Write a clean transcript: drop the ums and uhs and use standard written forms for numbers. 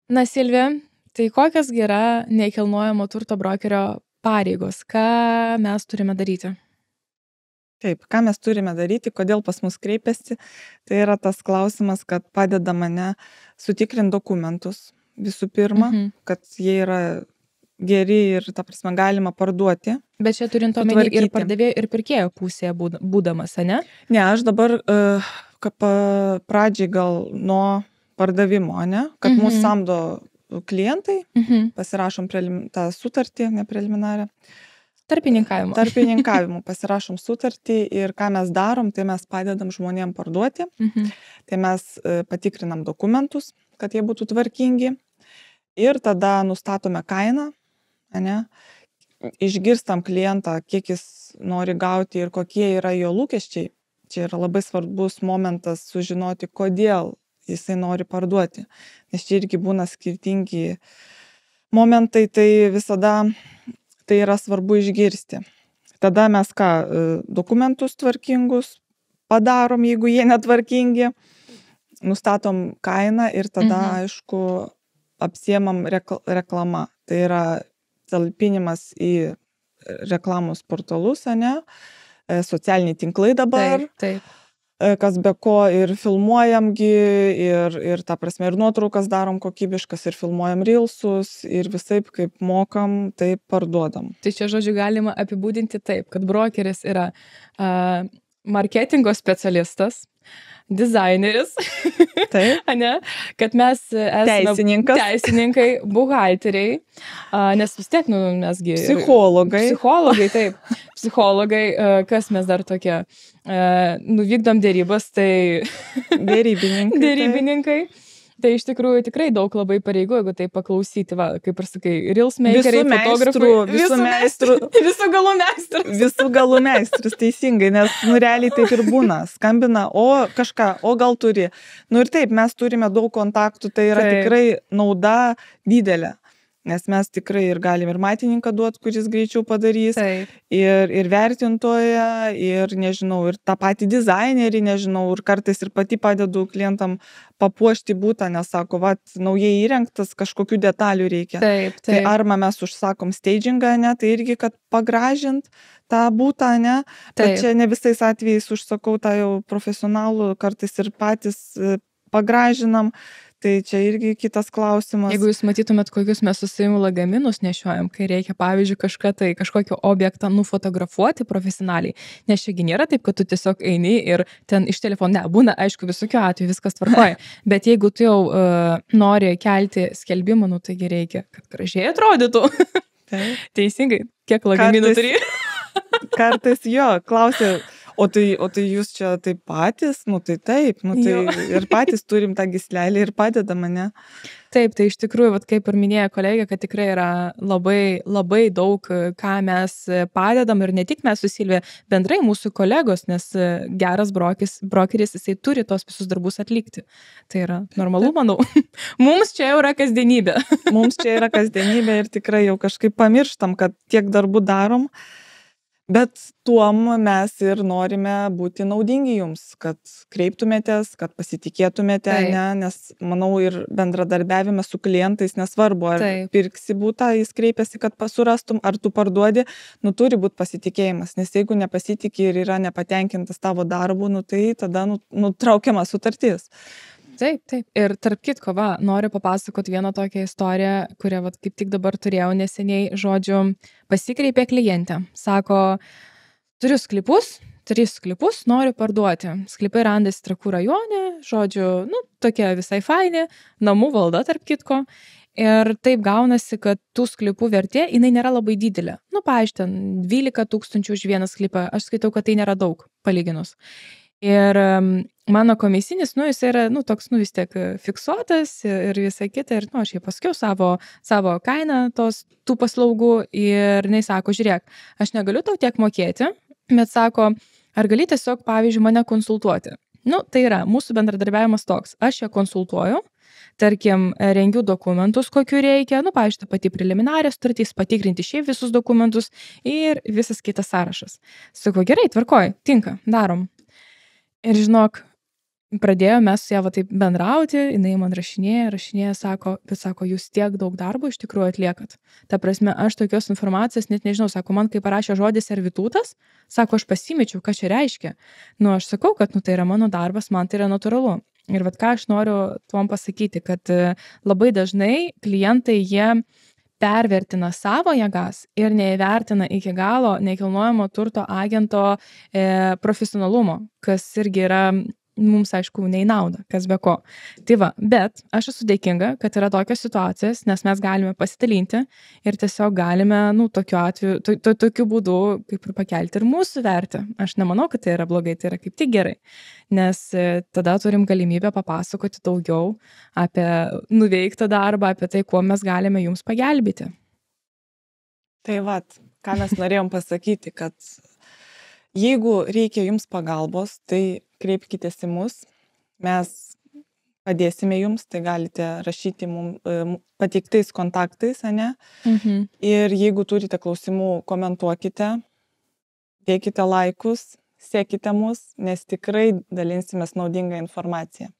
Na, Silvija, tai kokios gi yra nekilnojamo turto brokerio pareigos? Ką mes turime daryti? Taip, ką mes turime daryti, kodėl pas mus kreipiasi, tai yra tas klausimas, kad padeda mane sutikrinti dokumentus visų pirma, kad jie yra geri ir, ta prasme, galima parduoti. Bet čia turint omeny ir pardavėjo, ir pirkėjo pusėje būdamas, ne? Ne, aš dabar pradžiai gal nuo pardavimo, ne, kad mūsų samdo klientai, pasirašom tą sutartį, ne preliminarią. Tarpininkavimu pasirašom sutartį ir ką mes darom, tai mes padedam žmonėm parduoti. Tai mes patikrinam dokumentus, kad jie būtų tvarkingi ir tada nustatome kainą, ne, išgirstam klientą, kiek jis nori gauti ir kokie yra jo lūkesčiai. Čia yra labai svarbus momentas sužinoti, kodėl jisai nori parduoti. Nes čia irgi būna skirtingi momentai, tai visada tai yra svarbu išgirsti. Tada mes dokumentus tvarkingus padarom, jeigu jie netvarkingi, nustatom kainą ir tada, aišku, apsiemam reklamą. Tai yra talpinimas į reklamos portalus, ne, socialiniai tinklai dabar. Taip. Kas be ko ir filmuojamgi, ir ta prasme, ir nuotraukas darom kokybiškas, ir filmuojam reelsus, ir visaip kaip mokam, taip parduodam. Tai čia, žodžiu, galima apibūdinti taip, kad brokeris yra marketingo specialistas, dizaineris, ne? Kad mes esame teisininkai, buhalteriai, nes vis tiek, mesgi... Psichologai, taip. Psichologai, kas mes dar tokie, vykdom dėrybas, tai... Dėrybininkai. Tai iš tikrųjų tikrai daug labai pareigų, jeigu tai paklausyti, va, kaip ir sakai, reels makeriai, fotografai, visų galų meistras. Visų galų meistras, teisingai, nes realiai taip ir būna, skambina, o gal turi. Ir taip, mes turime daug kontaktų, tai yra tikrai nauda didelė. Nes mes tikrai ir galim ir matininką duoti, kuris greičiau padarys, ir vertintoją, ir, nežinau, ir tą patį dizainerį, nežinau, ir kartais ir pati padedu klientam papuošti būtą, nes sako, naujai įrengtas, kažkokių detalių reikia. Tai arba mes užsakom stagingą, ne, tai irgi, kad pagražint tą būtą, ne, bet čia ne visais atvejais užsakau tą jau profesionalų, kartais ir patys pagražinam. Tai čia irgi kitas klausimas. Jeigu jūs matytumėt, kokius mes su savimi lagaminus nešiojam, kai reikia, pavyzdžiui, kažkokį objektą nufotografuoti profesionaliai, nes šiagi nėra taip, kad tu tiesiog eini ir ten iš telefono, būna, aišku, visokių atveju viskas tvarkoja, bet jeigu tu jau nori kelti skelbimą, taigi reikia, kad gražiai atrodytų. Teisingai, kiek lagaminų turi? Kartais jo, klausia, o tai jūs čia taip patys, tai taip, tai ir patys turim tą gyslelę ir padeda mane. Taip, tai iš tikrųjų, kaip ir minėjo kolegė, kad tikrai yra labai, labai daug, ką mes padedam ir ne tik mes su Silvija, bendrai mūsų kolegos, nes geras brokeris, jisai turi tos visus darbus atlikti. Tai yra normalu, manau. Mums čia yra kasdienybė. Mums čia yra kasdienybė ir tikrai jau kažkaip pamirštam, kad tiek darbų darom. Bet tuom mes ir norime būti naudingi jums, kad kreiptumėtės, kad pasitikėtumėte, nes manau ir bendradarbiavime su klientais nesvarbu, ar pirksi būtą, jis kreipiasi, kad surastum, ar tu parduodi, turi būti pasitikėjimas, nes jeigu nepasitikė ir yra nepatenkintas tavo darbu, tai tada nutraukiama sutartis. Taip. Ir tarp kitko, noriu papasakoti vieną tokią istoriją, kurią kaip tik dabar turėjau neseniai, žodžiu, pasikreipė klientė. Sako, turiu sklypus, 3 sklypus, noriu parduoti. Sklypai randasi Trakų rajone, žodžiu, tokie visai faini, namų valda tarp kitko. Ir taip gaunasi, kad tų sklypų vertė, jinai nėra labai didelė. Pavyzdžiui, 12 000 už vieną sklypą, aš skaitau, kad tai nėra daug, palyginus. Ir mano komisinis, jis yra, toks, vis tiek fiksuotas ir visą kitą, ir, aš jai pasakiau savo kainą tų paslaugų ir jinai sako, žiūrėk, aš negaliu tau tiek mokėti, bet sako, ar gali tiesiog, pavyzdžiui, mane konsultuoti. Tai yra, mūsų bendradarbiavimas toks, aš ją konsultuoju, tarkim, rengiu dokumentus, kokiu reikia, pavyzdžiui, pati preliminarė sutartis, patikrinti šiaip visus dokumentus ir visas kitas sąrašas. Sako, gerai, tvarkoj, tinka, darom. Ir žinok, pradėjome mes su ją va taip bendrauti, jinai man rašinėja, sako, bet sako, jūs tiek daug darbo iš tikrųjų atliekat. Ta prasme, aš tokios informacijos net nežinau, sako, man kai parašė žodį servitutas, sako, aš pasimečiau, ką čia reiškia. Nu, aš sakau, kad tai yra mano darbas, man tai yra natūralu. Ir vat ką aš noriu tuom pasakyti, kad labai dažnai klientai jie pervertina savo jėgas ir neįvertina iki galo nekilnojamo turto agento profesionalumo, kas irgi yra mums, aišku, ne į naudą, kas be ko. Tai va, bet aš esu dėkinga, kad yra tokios situacijos, nes mes galime pasidalinti ir tiesiog galime, tokiu atveju, tokiu būdu kaip ir pakelti ir mūsų vertę. Aš nemanau, kad tai yra blogai, tai yra kaip tik gerai, nes tada turim galimybę papasakoti daugiau apie nuveiktą darbą, apie tai, kuo mes galime jums pagelbėti. Tai vat, ką mes norėjom pasakyti, kad jeigu reikia jums pagalbos, tai kreipkitės į mus, mes padėsime jums, tai galite rašyti mums pateiktais kontaktais, ane? Ir jeigu turite klausimų, komentuokite, dėkite laikus, sekite mus, nes tikrai dalinsimės naudingą informaciją.